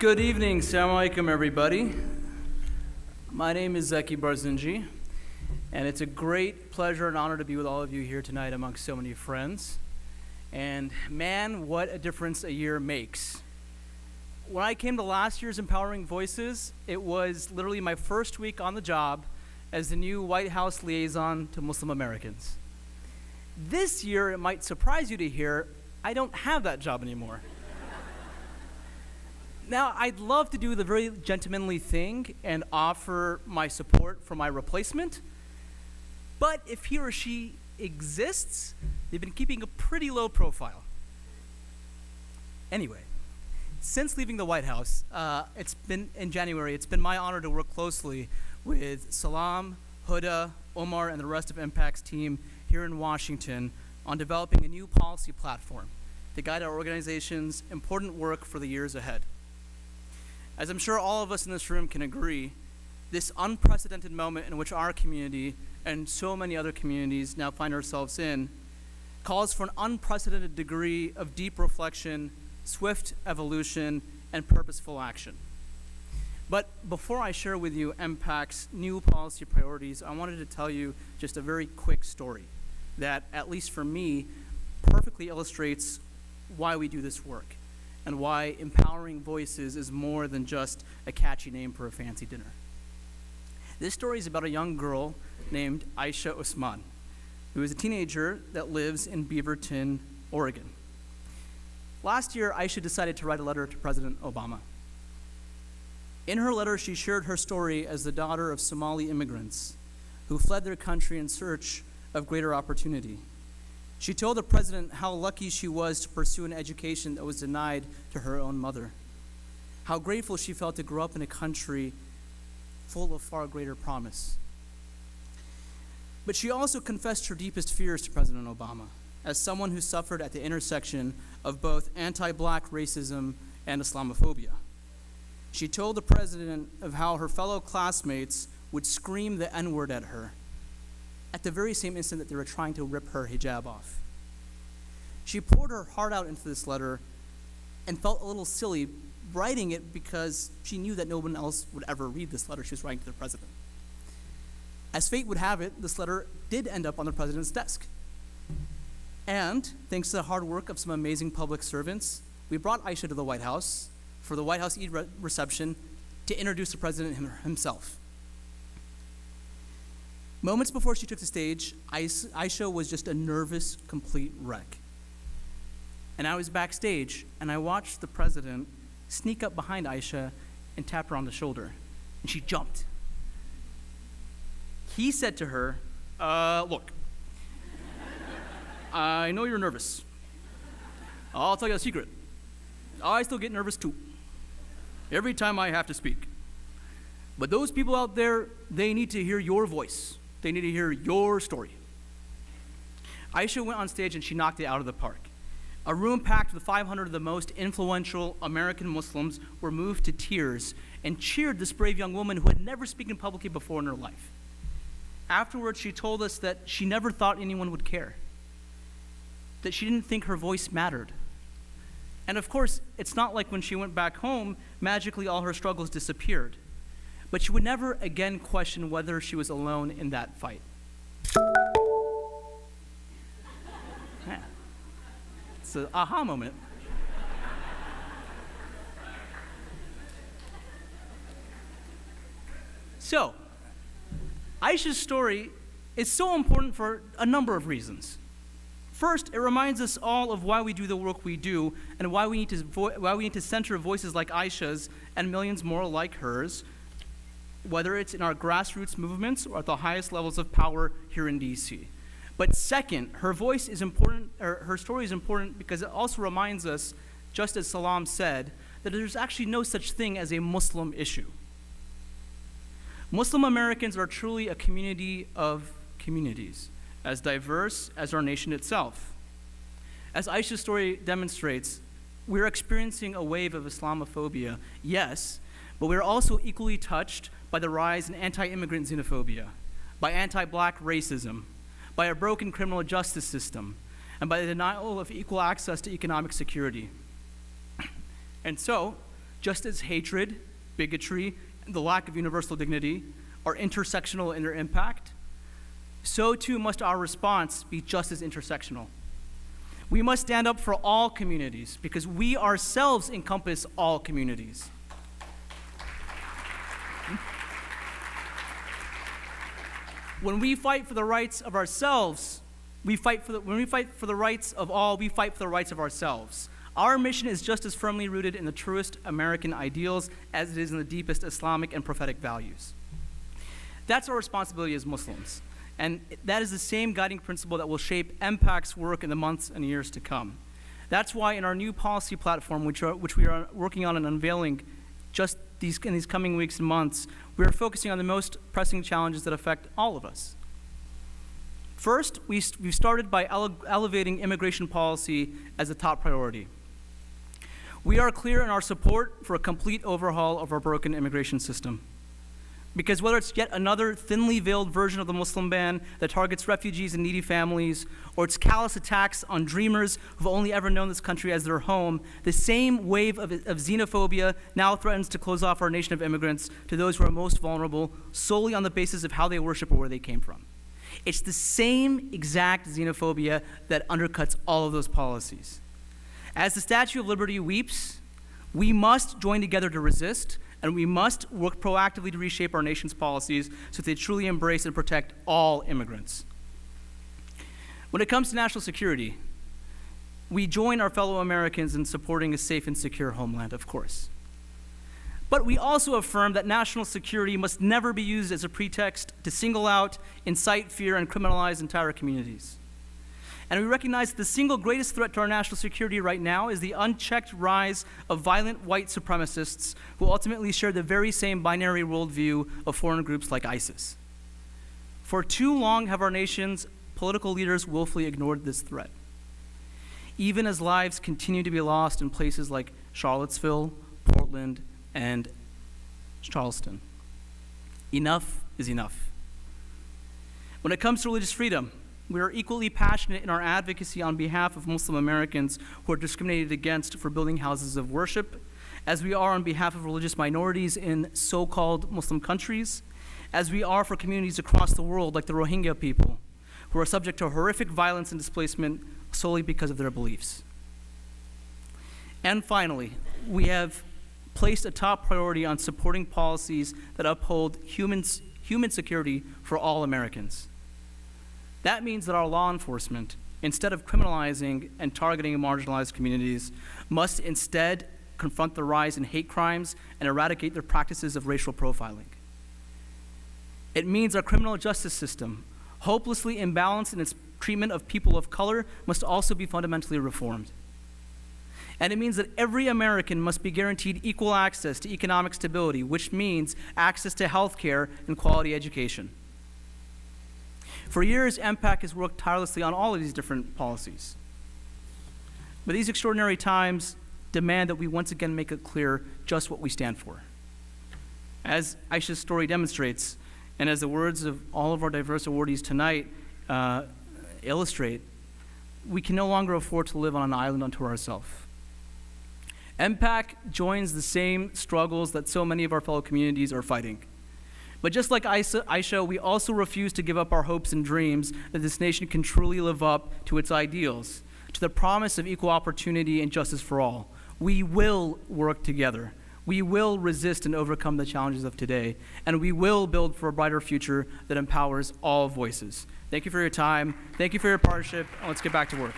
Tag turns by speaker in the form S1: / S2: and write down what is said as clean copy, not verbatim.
S1: Good evening, Assalamu alaikum, everybody. My name is Zaki Barzinji, and it's a great pleasure and honor to be with all of you here tonight amongst so many friends. And man, what a difference a year makes. When I came to last year's Empowering Voices, it was literally my first week on the job as the new White House liaison to Muslim Americans. This year, it might surprise you to hear, I don't have that job anymore. Now, I'd love to do the very gentlemanly thing and offer my support for my replacement, but if he or she exists, they've been keeping a pretty low profile. Anyway, since leaving the White House, in January, it's been my honor to work closely with Salam, Huda, Omar, and the rest of MPAC's team here in Washington on developing a new policy platform to guide our organization's important work for the years ahead. As I'm sure all of us in this room can agree, this unprecedented moment in which our community and so many other communities now find ourselves in calls for an unprecedented degree of deep reflection, swift evolution, and purposeful action. But before I share with you MPAC's new policy priorities, I wanted to tell you just a very quick story that, at least for me, perfectly illustrates why we do this work and why Empowering Voices is more than just a catchy name for a fancy dinner. This story is about a young girl named Aisha Usman, who is a teenager that lives in Beaverton, Oregon. Last year, Aisha decided to write a letter to President Obama. In her letter, she shared her story as the daughter of Somali immigrants who fled their country in search of greater opportunity. She told the president how lucky she was to pursue an education that was denied to her own mother, how grateful she felt to grow up in a country full of far greater promise. But she also confessed her deepest fears to President Obama as someone who suffered at the intersection of both anti-Black racism and Islamophobia. She told the president of how her fellow classmates would scream the N-word at her at the very same instant that they were trying to rip her hijab off. She poured her heart out into this letter and felt a little silly writing it because she knew that no one else would ever read this letter she was writing to the president. As fate would have it, this letter did end up on the president's desk. And thanks to the hard work of some amazing public servants, we brought Aisha to the White House for the White House Eid reception to introduce the president himself. Moments before she took the stage, Aisha was just a nervous, complete wreck. And I was backstage, and I watched the president sneak up behind Aisha and tap her on the shoulder, and she jumped. He said to her, look, I know you're nervous. I'll tell you a secret. I still get nervous too, every time I have to speak. But those people out there, they need to hear your voice. They need to hear your story. Aisha went on stage and she knocked it out of the park. A room packed with 500 of the most influential American Muslims were moved to tears and cheered this brave young woman who had never spoken publicly before in her life. Afterwards, she told us that she never thought anyone would care, that she didn't think her voice mattered. And of course, it's not like when she went back home, magically all her struggles disappeared. But she would never again question whether she was alone in that fight. Yeah. It's an aha moment. So, Aisha's story is so important for a number of reasons. First, it reminds us all of why we do the work we do and why we need to center voices like Aisha's and millions more like hers, whether it's in our grassroots movements or at the highest levels of power here in DC. But second, her voice is important, or her story is important because it also reminds us, just as Salam said, that there's actually no such thing as a Muslim issue. Muslim Americans are truly a community of communities, as diverse as our nation itself. As Aisha's story demonstrates, we're experiencing a wave of Islamophobia, yes, but we're also equally touched by the rise in anti-immigrant xenophobia, by anti-Black racism, by a broken criminal justice system, and by the denial of equal access to economic security. And so, Just as hatred, bigotry, and the lack of universal dignity are intersectional in their impact, so too must our response be just as intersectional. We must stand up for all communities because we ourselves encompass all communities. When we fight for the rights of ourselves, when we fight for the rights of all, we fight for the rights of ourselves. Our mission is just as firmly rooted in the truest American ideals as it is in the deepest Islamic and prophetic values. That's our responsibility as Muslims. And that is the same guiding principle that will shape MPAC's work in the months and years to come. That's why in our new policy platform, which we are working on and unveiling just in these coming weeks and months, we are focusing on the most pressing challenges that affect all of us. First, we've started by elevating immigration policy as a top priority. We are clear in our support for a complete overhaul of our broken immigration system. Because whether it's yet another thinly veiled version of the Muslim ban that targets refugees and needy families, or it's callous attacks on dreamers who've only ever known this country as their home, the same wave of xenophobia now threatens to close off our nation of immigrants to those who are most vulnerable solely on the basis of how they worship or where they came from. It's the same exact xenophobia that undercuts all of those policies. As the Statue of Liberty weeps, we must join together to resist, and we must work proactively to reshape our nation's policies so that they truly embrace and protect all immigrants. When it comes to national security, we join our fellow Americans in supporting a safe and secure homeland, of course. But we also affirm that national security must never be used as a pretext to single out, incite fear, and criminalize entire communities. And we recognize that the single greatest threat to our national security right now is the unchecked rise of violent white supremacists who ultimately share the very same binary worldview of foreign groups like ISIS. For too long have our nation's political leaders willfully ignored this threat, even as lives continue to be lost in places like Charlottesville, Portland, and Charleston. Enough is enough. When it comes to religious freedom, we are equally passionate in our advocacy on behalf of Muslim Americans who are discriminated against for building houses of worship, as we are on behalf of religious minorities in so-called Muslim countries, as we are for communities across the world like the Rohingya people, who are subject to horrific violence and displacement solely because of their beliefs. And finally, we have placed a top priority on supporting policies that uphold human security for all Americans. That means that our law enforcement, instead of criminalizing and targeting marginalized communities, must instead confront the rise in hate crimes and eradicate their practices of racial profiling. It means our criminal justice system, hopelessly imbalanced in its treatment of people of color, must also be fundamentally reformed. And it means that every American must be guaranteed equal access to economic stability, which means access to health care and quality education. For years, MPAC has worked tirelessly on all of these different policies. But these extraordinary times demand that we once again make it clear just what we stand for. As Aisha's story demonstrates, and as the words of all of our diverse awardees tonight illustrate, we can no longer afford to live on an island unto ourselves. MPAC joins the same struggles that so many of our fellow communities are fighting. But just like Aisha, we also refuse to give up our hopes and dreams that this nation can truly live up to its ideals, to the promise of equal opportunity and justice for all. We will work together. We will resist and overcome the challenges of today, and we will build for a brighter future that empowers all voices. Thank you for your time. Thank you for your partnership, and let's get back to work.